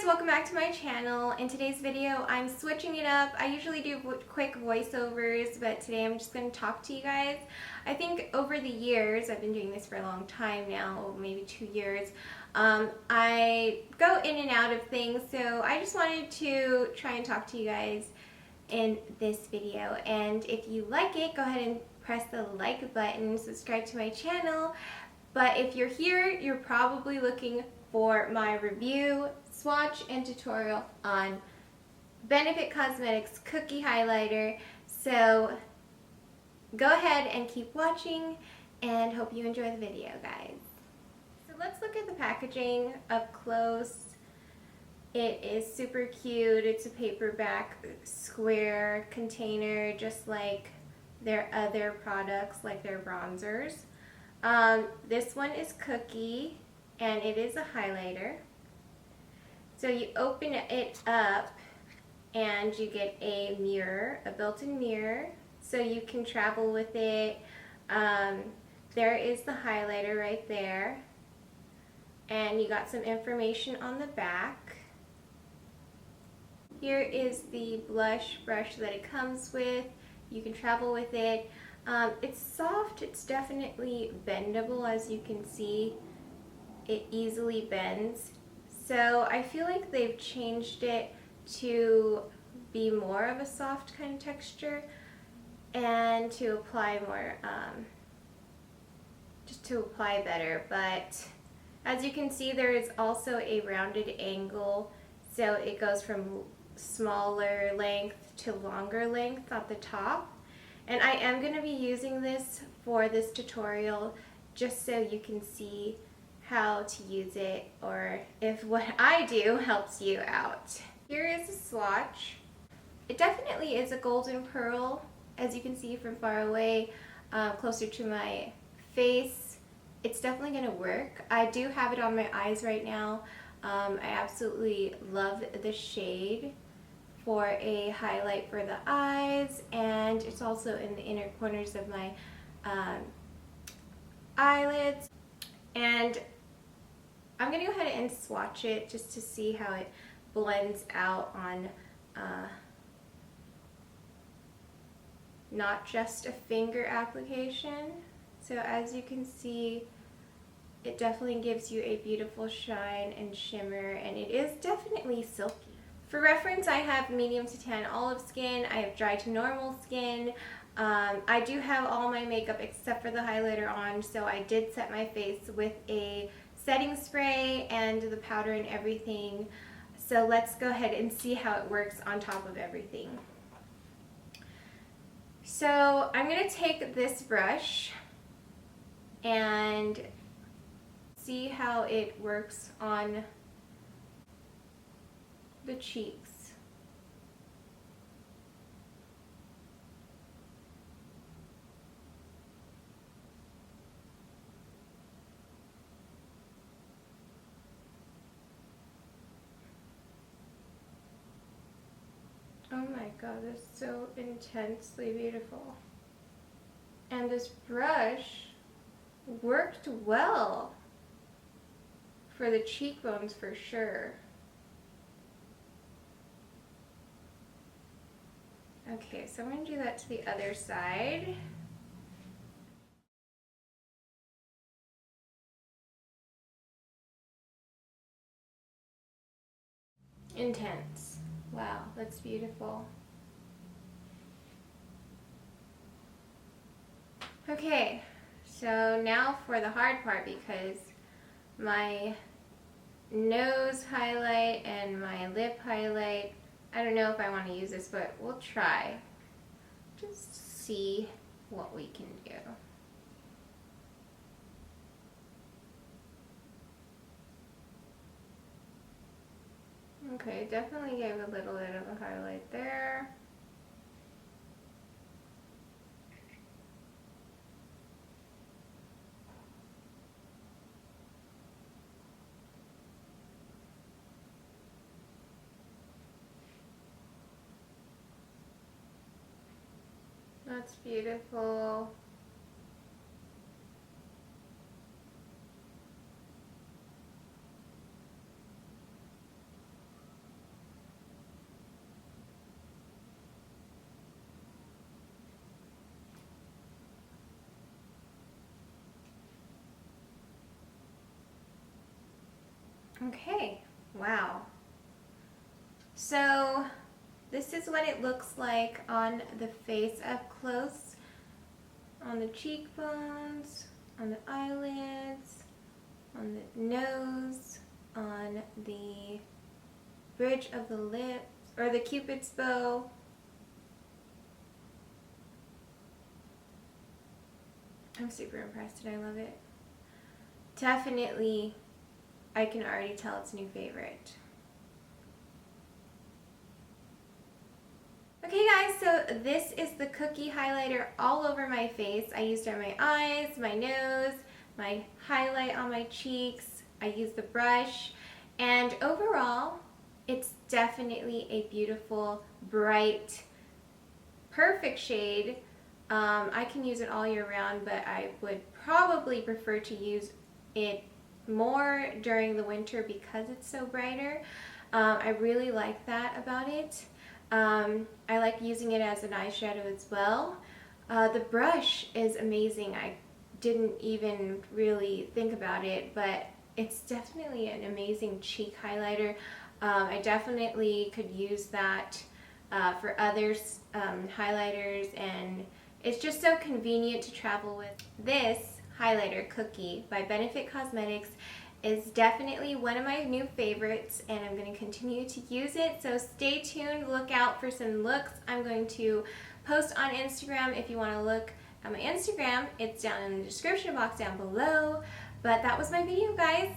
welcome back to my channel. In today's video, I'm switching it up. I usually do quick voiceovers, but today I'm just going to talk to you guys. I think over the years, I've been doing this for a long time now, maybe 2 years, I go in and out of things, so I just wanted to try and talk to you guys in this video. And if you like it, go ahead and press the like button, subscribe to my channel. But if you're here, you're probably looking for my review, swatch, and tutorial on Benefit Cosmetics Cookie Highlighter. So go ahead and keep watching and hope you enjoy the video, guys. So let's look at the packaging up close. It is super cute. It's a paperback square container, just like their other products, like their bronzers. This one is Cookie, and it is a highlighter. So you open it up and you get a mirror, a built-in mirror, so you can travel with it. There is the highlighter right there, and you got some information on the back. Here is the blush brush that it comes with. You can travel with it. It's soft, it's definitely bendable, as you can see. It easily bends. So I feel like they've changed it to be more of a soft kind of texture and to apply more, just to apply better. But as you can see, there is also a rounded angle, so it goes from smaller length to longer length at the top. And I am going to be using this for this tutorial just so you can see how to use it, or if what I do helps you out. Here is a swatch. It definitely is a golden pearl, as you can see from far away, closer to my face. It's definitely going to work. I do have it on my eyes right now. I absolutely love the shade for a highlight for the eyes, and it's also in the inner corners of my eyelids. And I'm going to go ahead and swatch it just to see how it blends out on not just a finger application. So as you can see, it definitely gives you a beautiful shine and shimmer, and it is definitely silky. For reference, I have medium to tan olive skin, I have dry to normal skin. I do have all my makeup except for the highlighter on, so I did set my face with a setting spray and the powder and everything. So let's go ahead and see how it works on top of everything. So I'm going to take this brush and see how it works on the cheeks. Oh my god, that's so intensely beautiful. And this brush worked well for the cheekbones for sure. Okay, so I'm going to do that to the other side. Intense. Wow, that's beautiful. Okay, so now for the hard part, because my nose highlight and my lip highlight, I don't know if I want to use this, but we'll try. Just see what we can do. Okay, definitely gave a little bit of a highlight there. That's beautiful. Okay, wow. So this is what it looks like on the face up close, on the cheekbones, on the eyelids, on the nose, on the bridge of the lips, or the cupid's bow. I'm super impressed and I love it. Definitely, I can already tell it's a new favorite. Okay guys, so this is the cookie highlighter all over my face. I used it on my eyes, my nose, my highlight on my cheeks. I used the brush, and overall, it's definitely a beautiful, bright, perfect shade. I can use it all year round, but I would probably prefer to use it more during the winter because it's so brighter. I really like that about it. I like using it as an eyeshadow as well. The brush is amazing. I didn't even really think about it, but it's definitely an amazing cheek highlighter. I definitely could use that for other highlighters, and it's just so convenient to travel with. This highlighter cookie by Benefit Cosmetics is definitely one of my new favorites, and I'm going to continue to use it, so stay tuned, look out for some looks. I'm going to post on Instagram. If you want to look at my Instagram, it's down in the description box down below. But that was my video, guys.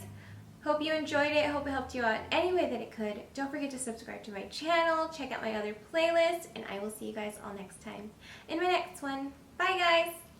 Hope you enjoyed it. Hope it helped you out any way that it could. Don't forget to subscribe to my channel, check out my other playlists, and I will see you guys all next time in my next one. Bye guys!